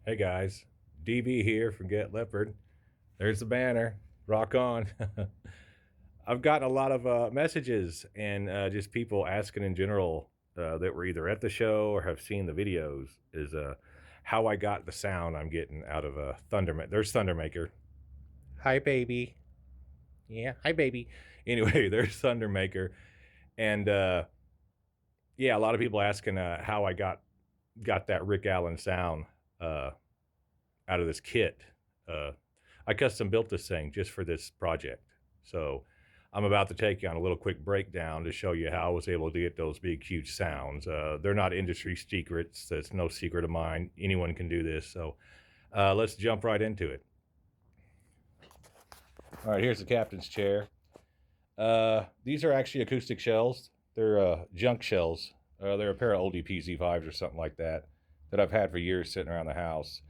Hey guys, DB here from Get Leppard. There's the banner. Rock on. I've gotten a lot of messages and just people asking in general that were either at the show or have seen the videos is how I got the sound I'm getting out of Thundermaker. There's Thundermaker. Hi, baby. Yeah, hi, baby. Anyway, there's Thundermaker. And yeah, a lot of people asking how I got that Rick Allen sound. Out of this kit. Uh, I custom built this thing just for this project. So I'm about to take you on a little quick breakdown to show you how I was able to get those big, huge sounds. They're not industry secrets. That's no secret of mine. Anyone can do this. So let's jump right into it. All right, here's the captain's chair. These are actually acoustic shells. They're junk shells. They're a pair of old EPZ5s or something like that I've had for years sitting around the house.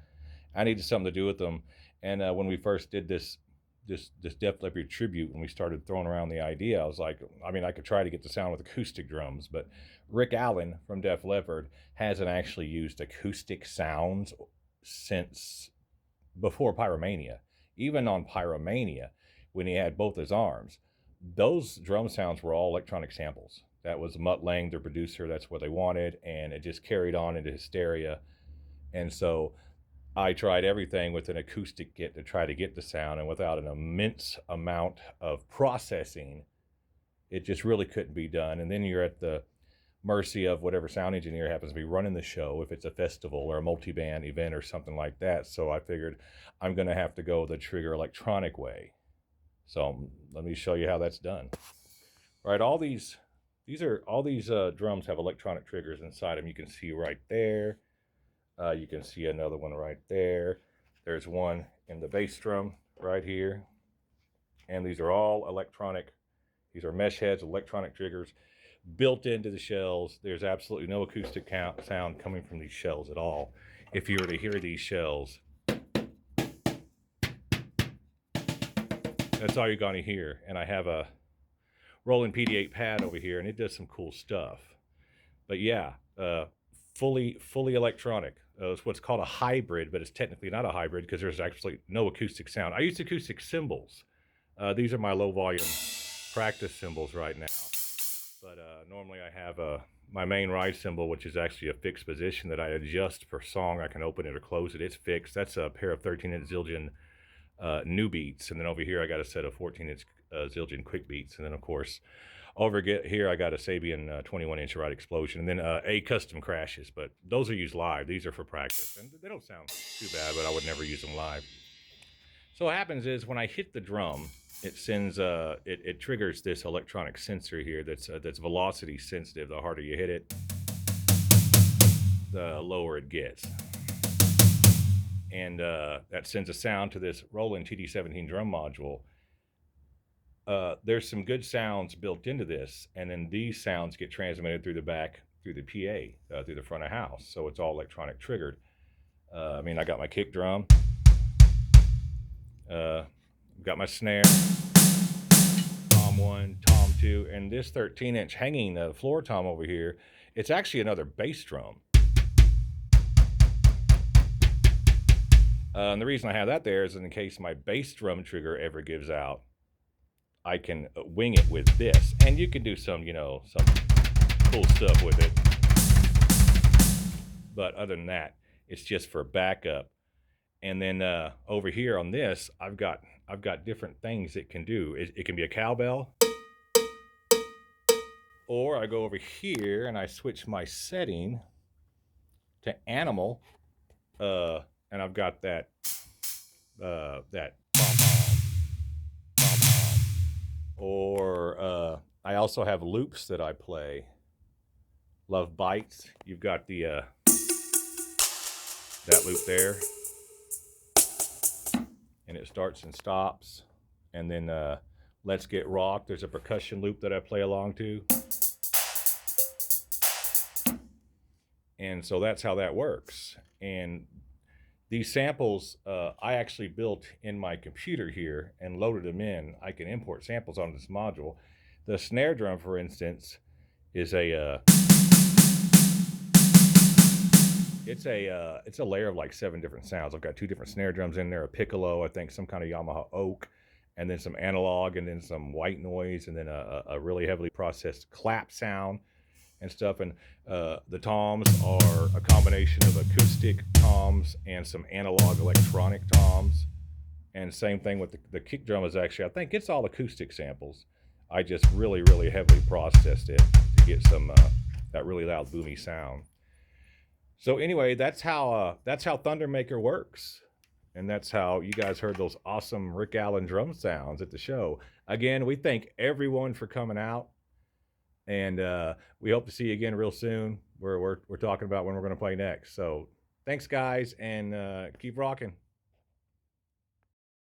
I needed something to do with them. And when we first did this Def Leppard tribute, when we started throwing around the idea, I was like, I mean, I could try to get the sound with acoustic drums, but Rick Allen from Def Leppard hasn't actually used acoustic sounds since before Pyromania. Even on Pyromania, when he had both his arms, those drum sounds were all electronic samples. That was Mutt Lange, their producer. That's what they wanted, and it just carried on into Hysteria. And so I tried everything with an acoustic kit to try to get the sound, and without an immense amount of processing, it just really couldn't be done. And then you're at the mercy of whatever sound engineer happens to be running the show, if it's a festival or a multi-band event or something like that. So I figured I'm going to have to go the Trigger electronic way. So let me show you how that's done. All right, all these drums have electronic triggers inside them. You can see right there. You can see another one right there. There's one in the bass drum right here. And these are all electronic. These are mesh heads, electronic triggers built into the shells. There's absolutely no acoustic sound coming from these shells at all. If you were to hear these shells, that's all you're going to hear. And I have a Roland PD8 pad over here, and it does some cool stuff. But yeah, fully electronic. It's what's called a hybrid, but it's technically not a hybrid because there's actually no acoustic sound. I use acoustic cymbals. These are my low volume practice cymbals right now. But normally I have my main ride cymbal, which is actually a fixed position that I adjust per song. I can open it or close it. It's fixed. That's a pair of 13-inch Zildjian new beats. And then over here I got a set of 14-inch Zildjian quick beats. And then, of course, over here I got a Sabian 21-inch ride explosion, and then a custom crashes, but those are used live. These are for practice, and they don't sound too bad, but I would never use them live. So what happens is when I hit the drum, it sends it triggers this electronic sensor here that's velocity sensitive. The harder you hit it, the lower it gets, and that sends a sound to this Roland TD17 drum module. There's some good sounds built into this, and then these sounds get transmitted through the back, through the PA, through the front of house. So it's all electronic triggered. I mean, I got my kick drum, got my snare, tom 1, tom 2, and this 13-inch hanging floor tom over here, it's actually another bass drum. And the reason I have that there is in case my bass drum trigger ever gives out, I can wing it with this, and you can do some cool stuff with it. But other than that, it's just for backup. And then over here on this, I've got different things it can do. It can be a cowbell, or I go over here and I switch my setting to animal, and I've got that that or I also have loops that I play. Love Bites. You've got the that loop there, and it starts and stops. And then Let's Get Rocked, there's a percussion loop that I play along to. And so that's how that works. And these samples I actually built in my computer here and loaded them in. I can import samples on this module. The snare drum, for instance, is it's it's a layer of like 7 different sounds. I've got 2 different snare drums in there, a piccolo, I think some kind of Yamaha oak, and then some analog, and then some white noise, and then a really heavily processed clap sound and stuff. And the toms are a combination of acoustic toms and some analog electronic toms. And same thing with the kick drum is actually, I think it's all acoustic samples. I just really, really heavily processed it to get some that really loud boomy sound. So anyway, that's how THUNDERMAKER works. And that's how you guys heard those awesome Rick Allen drum sounds at the show. Again, we thank everyone for coming out. And we hope to see you again real soon. We're talking about when we're going to play next. So thanks, guys, and keep rocking.